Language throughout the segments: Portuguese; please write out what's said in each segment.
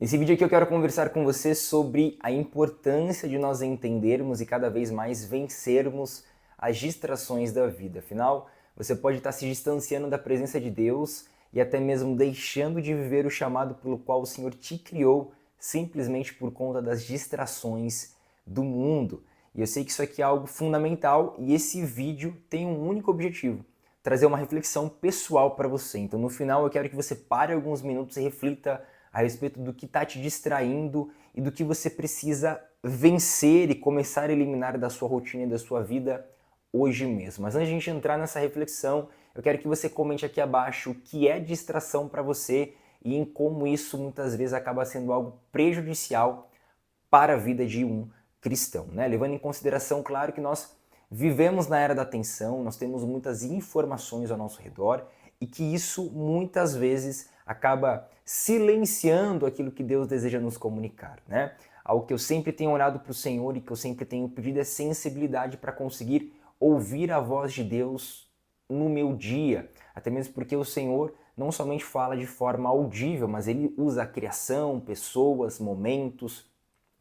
Nesse vídeo aqui eu quero conversar com você sobre a importância de nós entendermos e cada vez mais vencermos as distrações da vida. Afinal, você pode estar se distanciando da presença de Deus e até mesmo deixando de viver o chamado pelo qual o Senhor te criou simplesmente por conta das distrações do mundo. E eu sei que isso aqui é algo fundamental e esse vídeo tem um único objetivo: trazer uma reflexão pessoal para você. Então no final eu quero que você pare alguns minutos e reflita a respeito do que está te distraindo e do que você precisa vencer e começar a eliminar da sua rotina e da sua vida hoje mesmo. Mas antes de a gente entrar nessa reflexão, eu quero que você comente aqui abaixo o que é distração para você e em como isso muitas vezes acaba sendo algo prejudicial para a vida de um cristão, né? Levando em consideração, claro, que nós vivemos na era da atenção, nós temos muitas informações ao nosso redor e que isso muitas vezes acaba silenciando aquilo que Deus deseja nos comunicar, né? Algo que eu sempre tenho orado para o Senhor e que eu sempre tenho pedido é sensibilidade para conseguir ouvir a voz de Deus no meu dia, até mesmo porque o Senhor não somente fala de forma audível, mas ele usa a criação, pessoas, momentos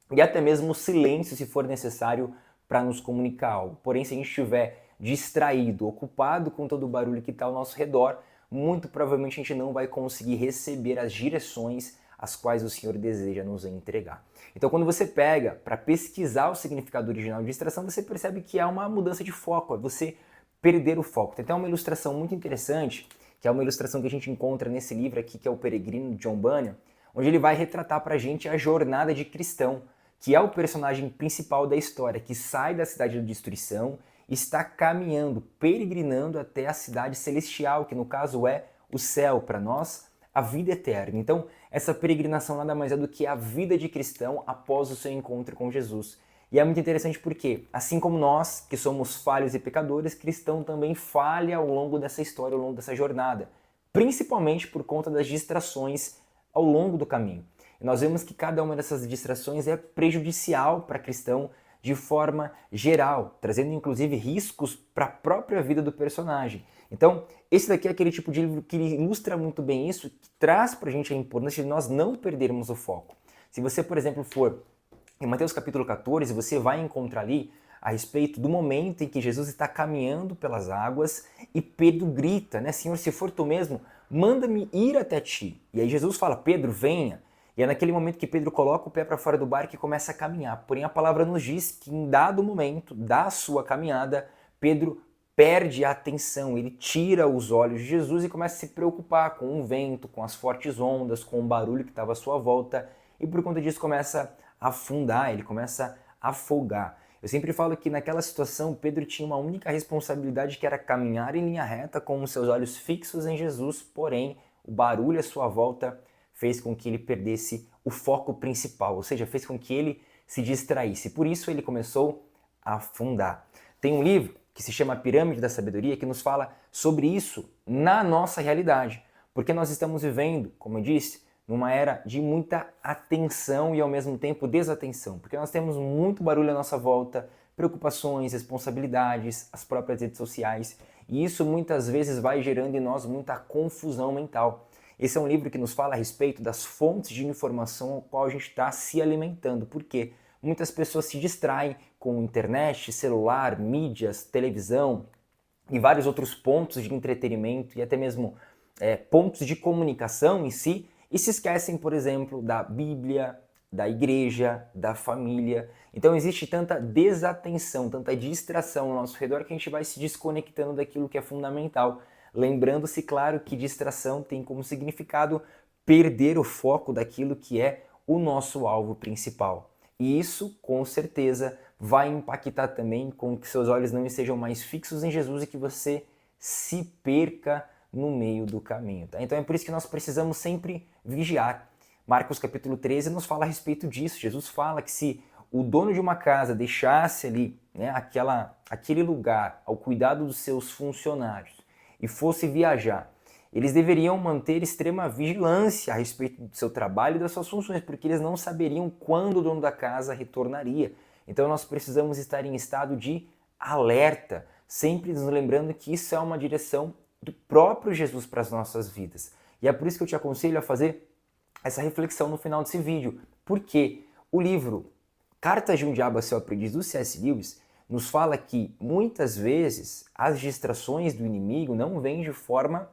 e até mesmo o silêncio, se for necessário, para nos comunicar algo. Porém, se a gente estiver distraído, ocupado com todo o barulho que está ao nosso redor, muito provavelmente a gente não vai conseguir receber as direções as quais o Senhor deseja nos entregar. Então, quando você pega para pesquisar o significado original de distração, você percebe que é uma mudança de foco, é você perder o foco. Tem até uma ilustração muito interessante, que é uma ilustração que a gente encontra nesse livro aqui, que é O Peregrino, de John Bunyan, onde ele vai retratar para a gente a jornada de cristão, que é o personagem principal da história, que sai da cidade da destruição e está caminhando, peregrinando até a cidade celestial, que no caso é o céu, para nós, a vida eterna. Então, essa peregrinação nada mais é do que a vida de cristão após o seu encontro com Jesus. E é muito interessante porque, assim como nós, que somos falhos e pecadores, cristão também falha ao longo dessa história, ao longo dessa jornada, principalmente por conta das distrações ao longo do caminho. E nós vemos que cada uma dessas distrações é prejudicial para cristão de forma geral, trazendo inclusive riscos para a própria vida do personagem. Então, esse daqui é aquele tipo de livro que ilustra muito bem isso, que traz para a gente a importância de nós não perdermos o foco. Se você, por exemplo, for em Mateus capítulo 14, você vai encontrar ali a respeito do momento em que Jesus está caminhando pelas águas e Pedro grita, né? Senhor, se for tu mesmo, manda-me ir até ti. E aí Jesus fala, Pedro, venha. E é naquele momento que Pedro coloca o pé para fora do barco e começa a caminhar. Porém, a palavra nos diz que em dado momento da sua caminhada, Pedro perde a atenção, ele tira os olhos de Jesus e começa a se preocupar com o vento, com as fortes ondas, com o barulho que estava à sua volta, e por conta disso começa a afundar, ele começa a afogar. Eu sempre falo que naquela situação Pedro tinha uma única responsabilidade, que era caminhar em linha reta com os seus olhos fixos em Jesus, porém o barulho à sua volta fez com que ele perdesse o foco principal, ou seja, fez com que ele se distraísse. Por isso ele começou a afundar. Tem um livro que se chama Pirâmide da Sabedoria que nos fala sobre isso na nossa realidade, porque nós estamos vivendo, como eu disse, numa era de muita atenção e ao mesmo tempo desatenção, porque nós temos muito barulho à nossa volta, preocupações, responsabilidades, as próprias redes sociais, e isso muitas vezes vai gerando em nós muita confusão mental. Esse é um livro que nos fala a respeito das fontes de informação ao qual a gente está se alimentando. Por quê? Muitas pessoas se distraem com internet, celular, mídias, televisão e vários outros pontos de entretenimento e até mesmo pontos de comunicação em si, e se esquecem, por exemplo, da Bíblia, da igreja, da família. Então existe tanta desatenção, tanta distração ao nosso redor que a gente vai se desconectando daquilo que é fundamental. Lembrando-se, claro, que distração tem como significado perder o foco daquilo que é o nosso alvo principal. E isso, com certeza, vai impactar também com que seus olhos não estejam mais fixos em Jesus e que você se perca no meio do caminho. Tá? Então é por isso que nós precisamos sempre vigiar. Marcos capítulo 13 nos fala a respeito disso. Jesus fala que se o dono de uma casa deixasse ali, né, aquele lugar ao cuidado dos seus funcionários e fosse viajar, eles deveriam manter extrema vigilância a respeito do seu trabalho e das suas funções, porque eles não saberiam quando o dono da casa retornaria. Então nós precisamos estar em estado de alerta, sempre nos lembrando que isso é uma direção do próprio Jesus para as nossas vidas. E é por isso que eu te aconselho a fazer essa reflexão no final desse vídeo. Porque o livro Cartas de um Diabo a Seu Aprendiz, do C.S. Lewis, nos fala que muitas vezes as distrações do inimigo não vêm de forma,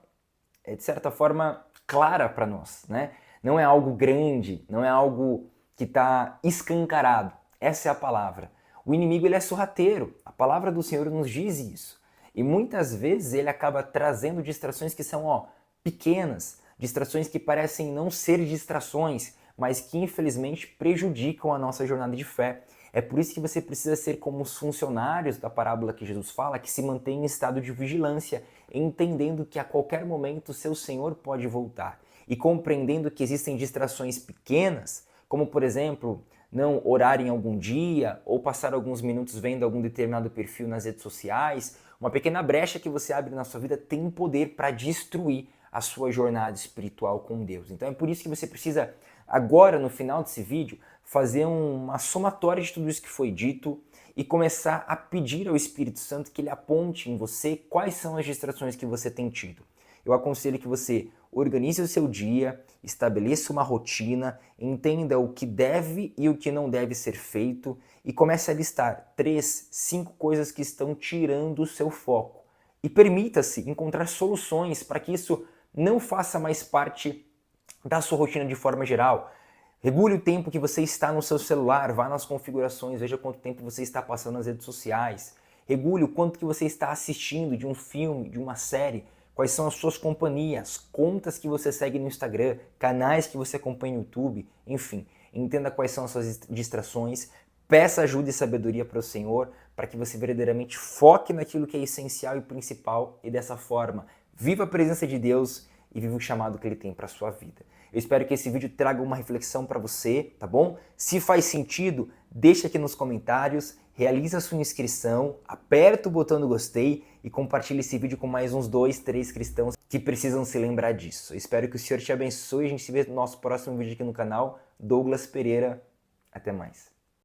de certa forma, clara para nós, né? Não é algo grande, não é algo que está escancarado. Essa é a palavra. O inimigo ele é sorrateiro. A palavra do Senhor nos diz isso. E muitas vezes ele acaba trazendo distrações que são pequenas, distrações que parecem não ser distrações, mas que infelizmente prejudicam a nossa jornada de fé. É por isso que você precisa ser como os funcionários da parábola que Jesus fala, que se mantém em estado de vigilância, entendendo que a qualquer momento o seu Senhor pode voltar. E compreendendo que existem distrações pequenas, como por exemplo, não orar em algum dia, ou passar alguns minutos vendo algum determinado perfil nas redes sociais, uma pequena brecha que você abre na sua vida tem poder para destruir a sua jornada espiritual com Deus. Então é por isso que você precisa, agora no final desse vídeo, fazer uma somatória de tudo isso que foi dito e começar a pedir ao Espírito Santo que ele aponte em você quais são as distrações que você tem tido. Eu aconselho que você organize o seu dia, estabeleça uma rotina, entenda o que deve e o que não deve ser feito e comece a listar 3, 5 coisas que estão tirando o seu foco. E permita-se encontrar soluções para que isso não faça mais parte da sua rotina de forma geral. Regule o tempo que você está no seu celular, vá nas configurações, veja quanto tempo você está passando nas redes sociais. Regule o quanto que você está assistindo de um filme, de uma série, quais são as suas companhias, contas que você segue no Instagram, canais que você acompanha no YouTube, enfim. Entenda quais são as suas distrações, peça ajuda e sabedoria para o Senhor, para que você verdadeiramente foque naquilo que é essencial e principal e dessa forma, viva a presença de Deus e viva o chamado que Ele tem para a sua vida. Eu espero que esse vídeo traga uma reflexão para você, tá bom? Se faz sentido, deixa aqui nos comentários, realiza a sua inscrição, aperta o botão do gostei e compartilha esse vídeo com mais uns 2, 3 cristãos que precisam se lembrar disso. Eu espero que o Senhor te abençoe e a gente se vê no nosso próximo vídeo aqui no canal. Douglas Pereira, até mais.